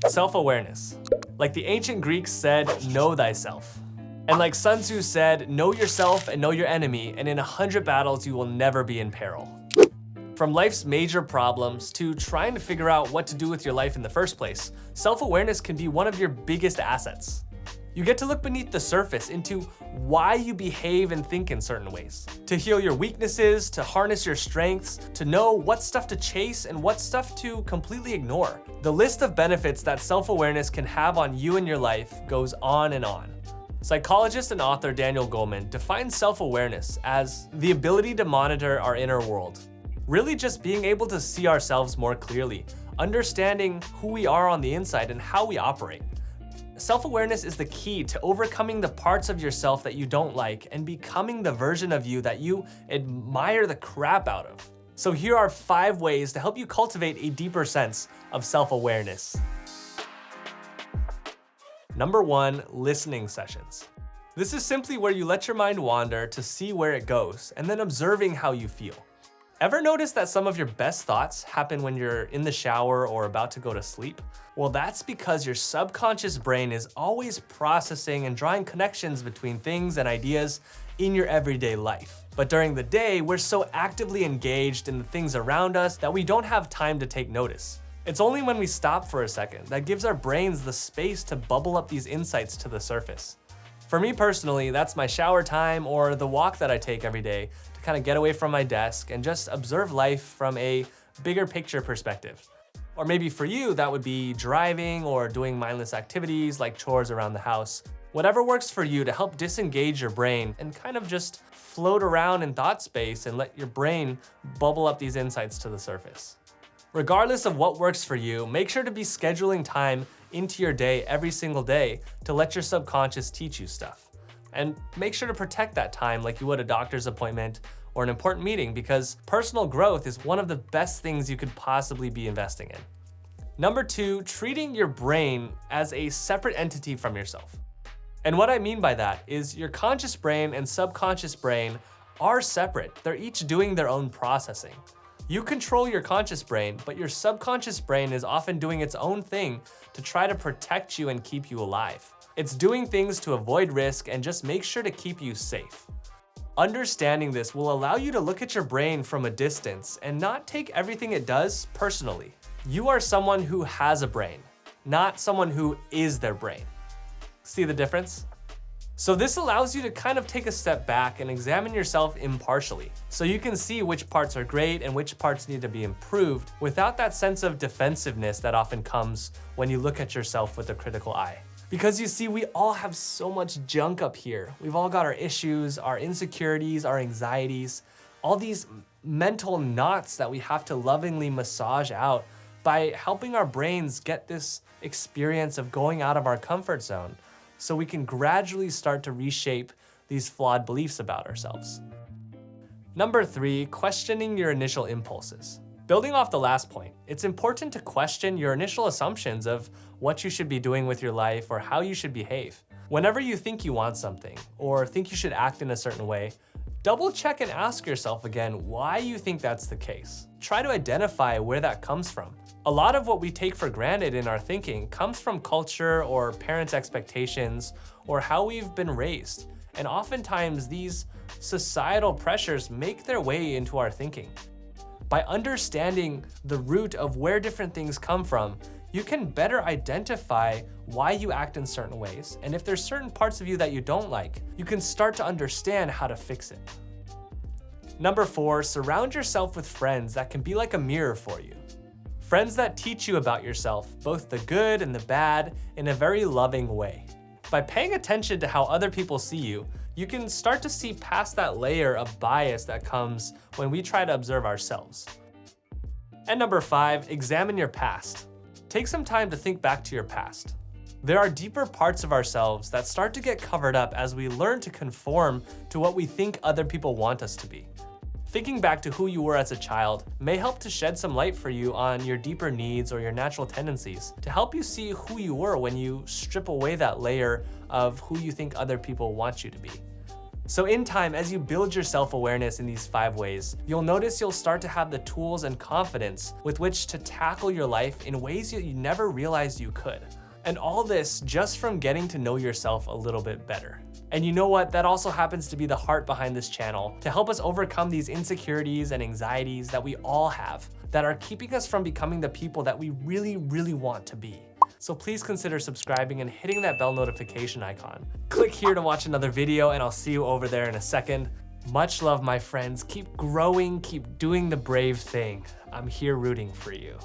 Self-awareness. Like the ancient Greeks said, know thyself. And like Sun Tzu said, know yourself and know your enemy, and in 100 battles you will never be in peril. From life's major problems to trying to figure out what to do with your life in the first place, self-awareness can be one of your biggest assets. You get to look beneath the surface into why you behave and think in certain ways, to heal your weaknesses, to harness your strengths, to know what stuff to chase and what stuff to completely ignore. The list of benefits that self-awareness can have on you and your life goes on and on. Psychologist and author Daniel Goleman defines self-awareness as the ability to monitor our inner world. Really just being able to see ourselves more clearly, understanding who we are on the inside and how we operate. Self-awareness is the key to overcoming the parts of yourself that you don't like and becoming the version of you that you admire the crap out of. So here are 5 ways to help you cultivate a deeper sense of self-awareness. Number 1, listening sessions. This is simply where you let your mind wander to see where it goes and then observing how you feel. Ever notice that some of your best thoughts happen when you're in the shower or about to go to sleep? Well, that's because your subconscious brain is always processing and drawing connections between things and ideas in your everyday life. But during the day, we're so actively engaged in the things around us that we don't have time to take notice. It's only when we stop for a second that gives our brains the space to bubble up these insights to the surface. For me personally, that's my shower time or the walk that I take every day to kind of get away from my desk and just observe life from a bigger picture perspective. Or maybe for you, that would be driving or doing mindless activities like chores around the house. Whatever works for you to help disengage your brain and kind of just float around in thought space and let your brain bubble up these insights to the surface. Regardless of what works for you, make sure to be scheduling time into your day every single day to let your subconscious teach you stuff. And make sure to protect that time like you would a doctor's appointment or an important meeting, because personal growth is one of the best things you could possibly be investing in. Number 2, treating your brain as a separate entity from yourself. And what I mean by that is your conscious brain and subconscious brain are separate. They're each doing their own processing. You control your conscious brain, but your subconscious brain is often doing its own thing to try to protect you and keep you alive. It's doing things to avoid risk and just make sure to keep you safe. Understanding this will allow you to look at your brain from a distance and not take everything it does personally. You are someone who has a brain, not someone who is their brain. See the difference? So this allows you to kind of take a step back and examine yourself impartially, so you can see which parts are great and which parts need to be improved without that sense of defensiveness that often comes when you look at yourself with a critical eye. Because you see, we all have so much junk up here. We've all got our issues, our insecurities, our anxieties, all these mental knots that we have to lovingly massage out by helping our brains get this experience of going out of our comfort zone, so we can gradually start to reshape these flawed beliefs about ourselves. Number 3, questioning your initial impulses. Building off the last point, it's important to question your initial assumptions of what you should be doing with your life or how you should behave. Whenever you think you want something or think you should act in a certain way, double check and ask yourself again why you think that's the case. Try to identify where that comes from. A lot of what we take for granted in our thinking comes from culture or parents' expectations or how we've been raised. And oftentimes these societal pressures make their way into our thinking. By understanding the root of where different things come from, you can better identify why you act in certain ways. And if there's certain parts of you that you don't like, you can start to understand how to fix it. Number 4, surround yourself with friends that can be like a mirror for you. Friends that teach you about yourself, both the good and the bad, in a very loving way. By paying attention to how other people see you, you can start to see past that layer of bias that comes when we try to observe ourselves. And number 5, examine your past. Take some time to think back to your past. There are deeper parts of ourselves that start to get covered up as we learn to conform to what we think other people want us to be. Thinking back to who you were as a child may help to shed some light for you on your deeper needs or your natural tendencies to help you see who you were when you strip away that layer of who you think other people want you to be. So in time, as you build your self-awareness in these 5 ways, you'll notice you'll start to have the tools and confidence with which to tackle your life in ways that you never realized you could. And all this just from getting to know yourself a little bit better. And you know what? That also happens to be the heart behind this channel, to help us overcome these insecurities and anxieties that we all have, that are keeping us from becoming the people that we really, really want to be. So please consider subscribing and hitting that bell notification icon. Click here to watch another video, and I'll see you over there in a second. Much love, my friends. Keep growing, keep doing the brave thing. I'm here rooting for you.